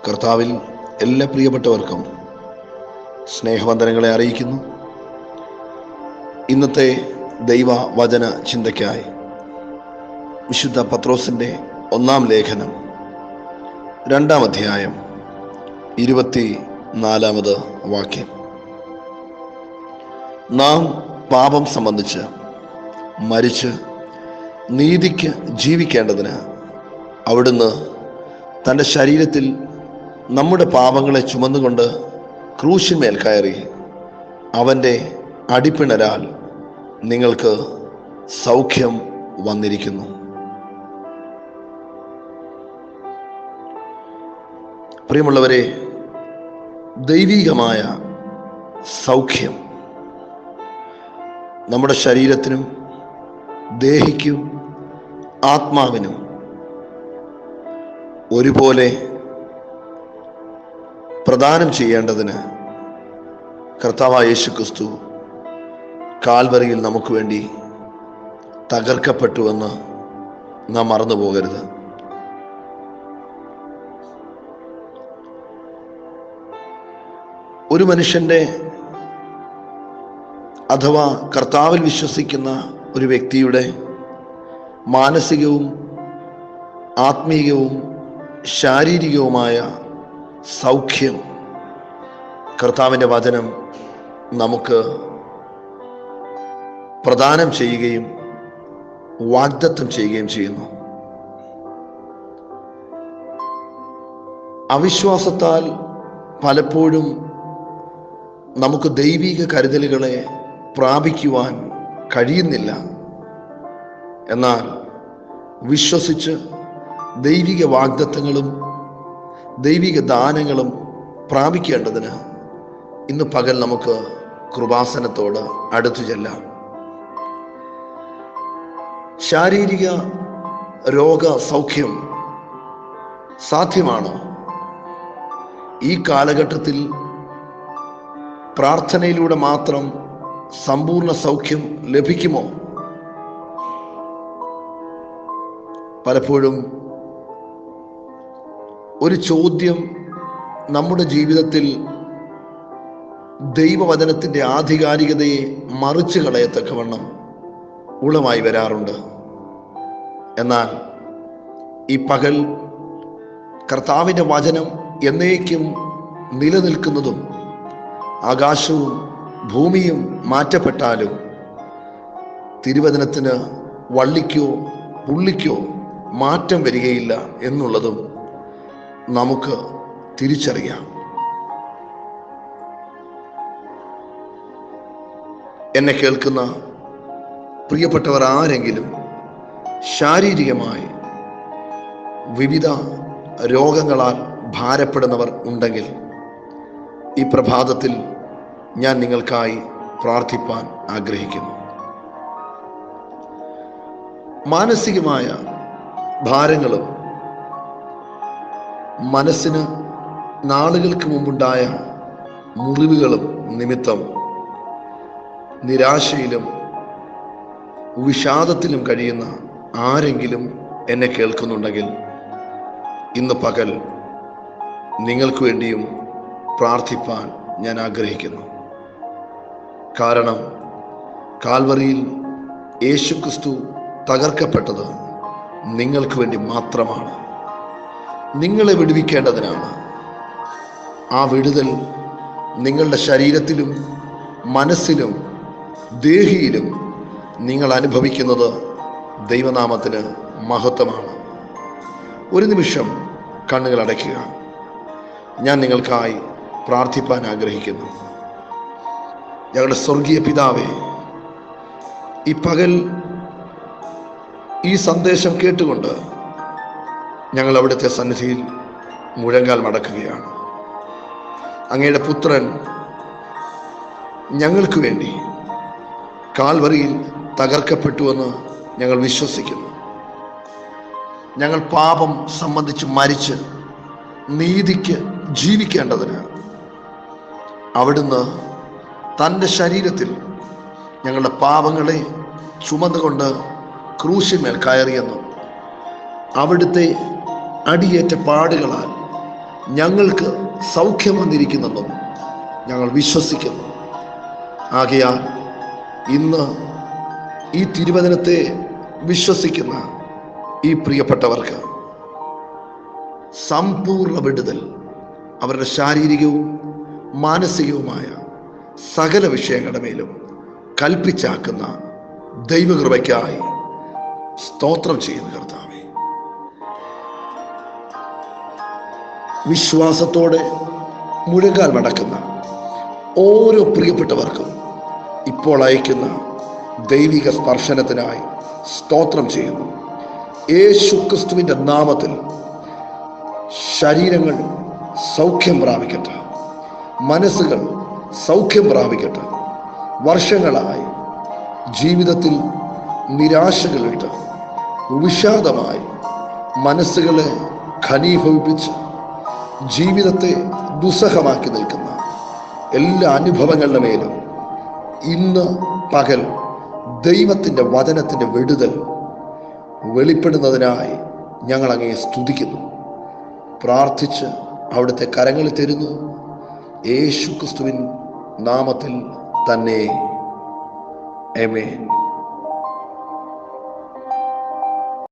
കർത്താവിൽ എല്ലാ പ്രിയപ്പെട്ടവർക്കും സ്നേഹവന്ദനങ്ങളെ അറിയിക്കുന്നു. ഇന്നത്തെ ദൈവവചന ചിന്തയ്ക്കായി വിശുദ്ധ പത്രോസിൻ്റെ 1-ാം ലേഖനം 2-ാം അധ്യായം 24-ാമത് വാക്യം. നാം പാപം സംബന്ധിച്ച് മരിച്ച് നീതിക്ക് ജീവിക്കേണ്ടതിന് അവിടുന്ന് തൻ്റെ ശരീരത്തിൽ നമ്മുടെ പാപങ്ങളെ ചുമന്നുകൊണ്ട് ക്രൂശിന്മേൽ കയറി അവൻ്റെ അടിപ്പിണരാൽ നിങ്ങൾക്ക് സൗഖ്യം വന്നിരിക്കുന്നു. പ്രിയമുള്ളവരെ, ദൈവികമായ സൗഖ്യം നമ്മുടെ ശരീരത്തിനും ദേഹിക്കും ആത്മാവിനും ഒരുപോലെ പ്രദാനം ചെയ്യേണ്ടതിന് കർത്താവായ യേശുക്രിസ്തു കാൽവറിയിൽ നമുക്ക് വേണ്ടി തകർക്കപ്പെട്ടുവെന്ന് നാം മറന്നു പോകരുത്. ഒരു മനുഷ്യൻ്റെ അഥവാ കർത്താവിൽ വിശ്വസിക്കുന്ന ഒരു വ്യക്തിയുടെ മാനസികവും ആത്മീയവും ശാരീരികവുമായ സൗഖ്യം കർത്താവിൻ്റെ വചനം നമുക്ക് പ്രദാനം ചെയ്യുകയും വാഗ്ദത്തം ചെയ്യുകയും ചെയ്യുന്നു. അവിശ്വാസത്താൽ പലപ്പോഴും നമുക്ക് ദൈവിക കരുതലുകളെ പ്രാപിക്കുവാൻ കഴിയുന്നില്ല. എന്നാൽ വിശ്വസിച്ച് ദൈവിക വാഗ്ദത്തങ്ങളും ദൈവിക ദാനങ്ങളും പ്രാപിക്കേണ്ടതിന് ഇന്ന് പകൽ നമുക്ക് കൃപാസനത്തോട് അടുത്തു ചെല്ലാം. ശാരീരിക രോഗസൗഖ്യം സാധ്യമാണോ? ഈ കാലഘട്ടത്തിൽ പ്രാർത്ഥനയിലൂടെ മാത്രം സമ്പൂർണ്ണ സൗഖ്യം ലഭിക്കുമോ? പലപ്പോഴും ഒരു ചോദ്യം നമ്മുടെ ജീവിതത്തിൽ ദൈവവചനത്തിൻ്റെ ആധികാരികതയെ മറിച്ചു കളയത്തക്കവണ്ണം ഉളവായി വരാറുണ്ട്. എന്നാൽ ഈ പകൽ കർത്താവിൻ്റെ വചനം എന്നേക്കും നിലനിൽക്കുന്നതും ആകാശവും ഭൂമിയും മാറ്റപ്പെട്ടാലും തിരുവചനത്തിന് വള്ളിക്കോ പുള്ളിക്കോ മാറ്റം വരികയില്ല എന്നുള്ളതും നമുക്ക് തിരിച്ചറിയാം. എന്നെ കേൾക്കുന്ന പ്രിയപ്പെട്ടവർ ആരെങ്കിലും ശാരീരികമായി വിവിധ രോഗങ്ങളാൽ ഭാരപ്പെടുന്നവർ ഉണ്ടെങ്കിൽ ഈ പ്രഭാതത്തിൽ ഞാൻ നിങ്ങൾക്കായി പ്രാർത്ഥിപ്പാൻ ആഗ്രഹിക്കുന്നു. മാനസികമായ ഭാരങ്ങളും മനസ്സിന് നാളുകൾക്ക് മുമ്പുണ്ടായ മുറിവുകളും നിമിത്തം നിരാശയിലും വിഷാദത്തിലും കഴിയുന്ന ആരെങ്കിലും എന്നെ കേൾക്കുന്നുണ്ടെങ്കിൽ ഇന്ന് പകൽ നിങ്ങൾക്ക് വേണ്ടിയും പ്രാർത്ഥിപ്പാൻ ഞാൻ ആഗ്രഹിക്കുന്നു. കാരണം കാൽവറിയിൽ യേശുക്രിസ്തു തകർക്കപ്പെട്ടത് നിങ്ങൾക്ക് വേണ്ടി മാത്രമാണ്, നിങ്ങളെ വിടുവിക്കേണ്ടതിനാണ്. ആ വിടുതൽ നിങ്ങളുടെ ശരീരത്തിലും മനസ്സിലും ദേഹിയിലും നിങ്ങൾ അനുഭവിക്കുന്നത് ദൈവനാമത്തിന് മഹത്വമാണ്. ഒരു നിമിഷം കണ്ണുകൾ അടയ്ക്കുക. ഞാൻ നിങ്ങൾക്കായി പ്രാർത്ഥിപ്പാൻ ആഗ്രഹിക്കുന്നു. ഞങ്ങളുടെ സ്വർഗീയ പിതാവേ, ഈ പകൽ ഈ സന്ദേശം കേട്ടുകൊണ്ട് ഞങ്ങൾ അവിടുത്തെ സന്നിധിയിൽ മുഴങ്കാൽ മടക്കുകയാണ്. അങ്ങയുടെ പുത്രൻ ഞങ്ങൾക്ക് വേണ്ടി കാൽവറിയിൽ തകർക്കപ്പെട്ടുവെന്ന് ഞങ്ങൾ വിശ്വസിക്കുന്നു. ഞങ്ങൾ പാപം സംബന്ധിച്ച് മരിച്ച് നീതിക്ക് ജീവിക്കേണ്ടതിന് അവിടുന്ന് തൻ്റെ ശരീരത്തിൽ ഞങ്ങളുടെ പാപങ്ങളെ ചുമന്നുകൊണ്ട് ക്രൂശിന്മേൽ കയറിയെന്നും അവിടുത്തെ അടിയേറ്റ പാടുകളാൽ ഞങ്ങൾക്ക് സൗഖ്യം വന്നിരിക്കുന്നെന്നും ഞങ്ങൾ വിശ്വസിക്കുന്നു. ആകയാൽ ഇന്ന് ഈ തിരുവചനത്തെ വിശ്വസിക്കുന്ന ഈ പ്രിയപ്പെട്ടവർക്ക് സമ്പൂർണ്ണ വിടുതൽ അവരുടെ ശാരീരികവും മാനസികവുമായ സകല വിഷയങ്ങളുടെ മേലും കൽപ്പിച്ചാക്കുന്ന ദൈവകൃപയ്ക്കായി സ്തോത്രം ചെയ്യുന്ന കർത്താവേ, വിശ്വാസത്തോടെ മുഴങ്കാൽ മടക്കുന്ന ഓരോ പ്രിയപ്പെട്ടവർക്കും ഇപ്പോൾ അയക്കുന്ന ദൈവിക സ്പർശനത്തിനായി സ്തോത്രം ചെയ്യുന്നു. യേശു ക്രിസ്തുവിൻ്റെ നാമത്തിൽ ശരീരങ്ങൾ സൗഖ്യം പ്രാപിക്കട്ടെ, മനസ്സുകൾ സൗഖ്യം പ്രാപിക്കട്ടെ. വർഷങ്ങളായി ജീവിതത്തിൽ നിരാശകളിട്ട് വിഷാദമായി മനസ്സുകളെ ഘനീഭവിപ്പിച്ച് ജീവിതത്തെ ദുസ്സഹമാക്കി നിൽക്കുന്ന എല്ലാ അനുഭവങ്ങളുടെ മേലും ഇന്ന് പകൽ ദൈവത്തിൻ്റെ വചനത്തിൻ്റെ വിടുതൽ വെളിപ്പെടുന്നതിനായി ഞങ്ങൾ അങ്ങയെ സ്തുതിക്കുന്നു. പ്രാർത്ഥിച്ച് അവിടുത്തെ കരങ്ങളിൽ തരുന്നു. യേശു ക്രിസ്തുവിൻ നാമത്തിൽ തന്നെ. ആമേൻ.